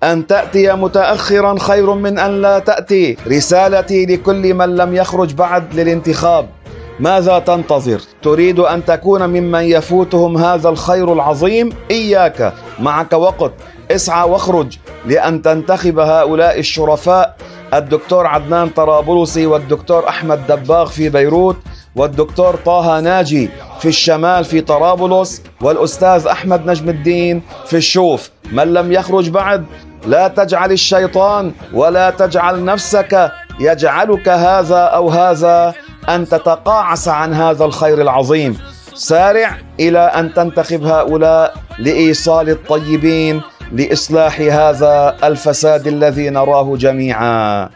أن تأتي متأخرا خير من أن لا تأتي. رسالتي لكل من لم يخرج بعد للانتخاب: ماذا تنتظر؟ تريد أن تكون ممن يفوتهم هذا الخير العظيم؟ إياك، معك وقت، اسعى واخرج لأن تنتخب هؤلاء الشرفاء: الدكتور عدنان طرابلسي، والدكتور أحمد دباغ في بيروت، والدكتور طه ناجي في الشمال في طرابلس، والأستاذ أحمد نجم الدين في الشوف. من لم يخرج بعد، لا تجعل الشيطان ولا تجعل نفسك يجعلك هذا أو هذا أن تتقاعس عن هذا الخير العظيم. سارع إلى أن تنتخب هؤلاء لإيصال الطيبين لإصلاح هذا الفساد الذي نراه جميعا.